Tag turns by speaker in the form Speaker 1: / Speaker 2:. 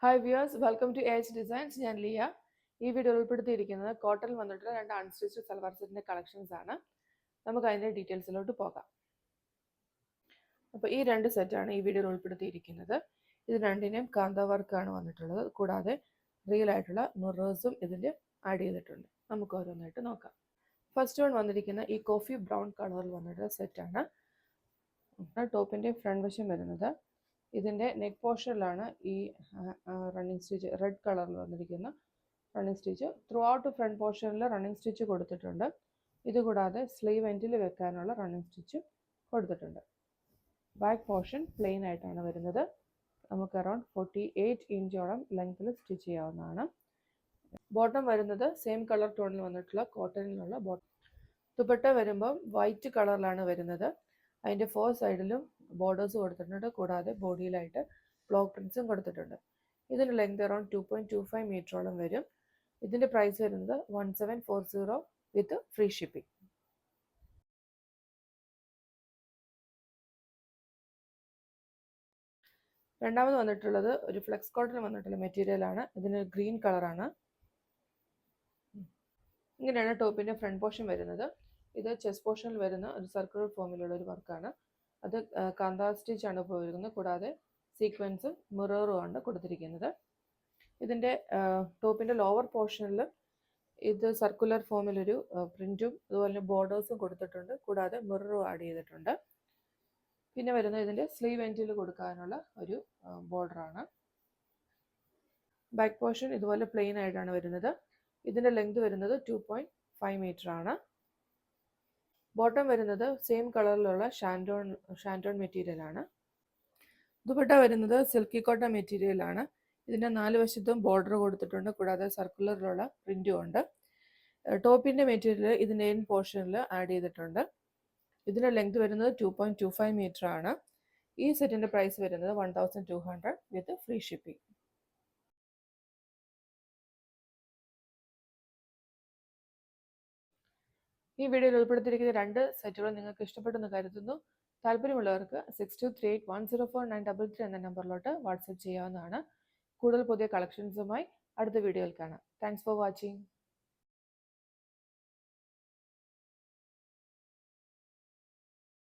Speaker 1: Hi viewers, welcome to H designs. ഞാൻ ലിയ. ഈ video ഉൾപ്പെടുത്തിയിരിക്കുന്നത് കോട്ടണിൽ വന്നിട്ടുള്ള 2 അൺസ്റ്റിച്ച്ഡ് സൽവാർ സെറ്റിൻ്റെ കളക്ഷൻസ് ആണ്. നമുക്ക് അതിൻ്റെ ഡീറ്റെയിൽസിലോട്ട് പോകാം. അപ്പോൾ ഈ 2 സെറ്റാണ് ഈ വീഡിയോയിൽ ഉൾപ്പെടുത്തിയിരിക്കുന്നത്. ഇത് രണ്ടിനെയും കാന്ത വർക്കാണ് വന്നിട്ടുള്ളത്. കൂടാതെ റിയൽ ആയിട്ടുള്ള മിറേഴ്സും ഇതിൽ ആഡ് ചെയ്തിട്ടുണ്ട്. നമുക്ക് ഓരോന്നായിട്ട് നോക്കാം. ഫസ്റ്റ് വൺ വന്നിരിക്കുന്ന ഈ കോഫി ബ്രൗൺ കളറിൽ വന്നിട്ടുള്ള സെറ്റാണ്. ടോപ്പിൻ്റെ ഫ്രണ്ട് വശം വരുന്നത്. ഇതിൻ്റെ നെക്ക് പോർഷനിലാണ് ഈ റണ്ണിങ് സ്റ്റിച്ച് റെഡ് കളറിൽ വന്നിരിക്കുന്ന running stitch. Throughout front പോർഷനിൽ റണ്ണിങ് സ്റ്റിച്ച് കൊടുത്തിട്ടുണ്ട്. ഇതുകൂടാതെ സ്ലീവ് എൻഡിൽ വെക്കാനുള്ള റണ്ണിങ് സ്റ്റിച്ച് കൊടുത്തിട്ടുണ്ട്. ബാക്ക് പോർഷൻ പ്ലെയിൻ ആയിട്ടാണ് വരുന്നത്. നമുക്ക് അറൗണ്ട് 48 ഇഞ്ചോളം ലെങ്ത്തിൽ സ്റ്റിച്ച് ചെയ്യാവുന്നതാണ്. ബോട്ടം വരുന്നത് സെയിം കളർ ടോണിൽ വന്നിട്ടുള്ള കോട്ടണിലുള്ള ബോട്ടം. ദുപ്പട്ട വരുമ്പം വൈറ്റ് കളറിലാണ് വരുന്നത്. അതിൻ്റെ 4 സൈഡിലും ബോർഡേഴ്സ് കൊടുത്തിട്ടുണ്ട്. കൂടാതെ ബോഡിയിലായിട്ട് ബ്ലോക്ക് പ്രിൻസും കൊടുത്തിട്ടുണ്ട്. ഇതിൻ്റെ ലെങ്ത് അറൗണ്ട് 2.25 മീറ്ററോളം വരും. ഇതിൻ്റെ പ്രൈസ് വരുന്നത് 1740 വിത്ത് ഫ്രീ ഷിപ്പിംഗ്. രണ്ടാമത് വന്നിട്ടുള്ളത് ഒരു ഫ്ലെക്സ് കോട്ടൺ വന്നിട്ടുള്ള മെറ്റീരിയലാണ്. ഇതിന് ഗ്രീൻ കളറാണ്. ഇങ്ങനെയാണ് ടോപ്പിൻ്റെ ഫ്രണ്ട് പോർഷൻ വരുന്നത്. ഇത് ചെസ്റ്റ് പോർഷനിൽ വരുന്ന ഒരു സർക്കുലർ ഫോമിലുള്ള ഒരു വർക്കാണ്. അത് കാന്ത സ്റ്റിച്ച് ആണ് ഉപയോഗിക്കുന്നത്. കൂടാതെ സീക്വൻസും മിററും ആണ് കൊടുത്തിരിക്കുന്നത്. ഇതിൻ്റെ ടോപ്പിൻ്റെ ലോവർ പോർഷനിൽ ഇത് സർക്കുലർ ഫോമിലൊരു പ്രിൻറ്റും അതുപോലെ ബോർഡേഴ്സും കൊടുത്തിട്ടുണ്ട്. കൂടാതെ മിററും ആഡ് ചെയ്തിട്ടുണ്ട്. പിന്നെ വരുന്നത് ഇതിൻ്റെ സ്ലീവ് എൻഡിൽ കൊടുക്കാനുള്ള ഒരു ബോർഡറാണ്. ബാക്ക് പോർഷൻ ഇതുപോലെ പ്ലെയിൻ ആയിട്ടാണ് വരുന്നത്. ഇതിൻ്റെ ലെങ്ത് വരുന്നത് 2.5 മീറ്റർ ആണ്. ബോട്ടം വരുന്നത് സെയിം കളറിലുള്ള ഷാൻറ്റോൺ മെറ്റീരിയലാണ്. ദുപ്പട്ട വരുന്നത് സിൽക്കി കോട്ടൺ മെറ്റീരിയലാണ്. ഇതിൻ്റെ 4 വശത്തും ബോർഡർ കൊടുത്തിട്ടുണ്ട്. കൂടാതെ സർക്കുലറിലുള്ള പ്രിൻറ്റും ഉണ്ട്. ടോപ്പിൻ്റെ മെറ്റീരിയൽ ഇതിൻ്റെ എൻ പോർഷനിൽ ആഡ് ചെയ്തിട്ടുണ്ട്. ഇതിൻ്റെ ലെങ്ത് വരുന്നത് 2.25 മീറ്റർ ആണ്. ഈ സെറ്റിൻ്റെ പ്രൈസ് വരുന്നത് 1200 വിത്ത് ഫ്രീ ഷിപ്പിംഗ്. ഈ വീഡിയോയിൽ ഉൾപ്പെടുത്തിയിരിക്കുന്ന 2 സെറ്റുകൾ നിങ്ങൾക്ക് ഇഷ്ടപ്പെട്ടെന്ന് കരുതുന്നു. താല്പര്യമുള്ളവർക്ക് 6238104933 എന്ന നമ്പറിലോട്ട് വാട്സപ്പ് ചെയ്യാവുന്നതാണ്. കൂടുതൽ പുതിയ കളക്ഷൻസുമായി അടുത്ത വീഡിയോയിൽ കാണാം. Thanks for watching.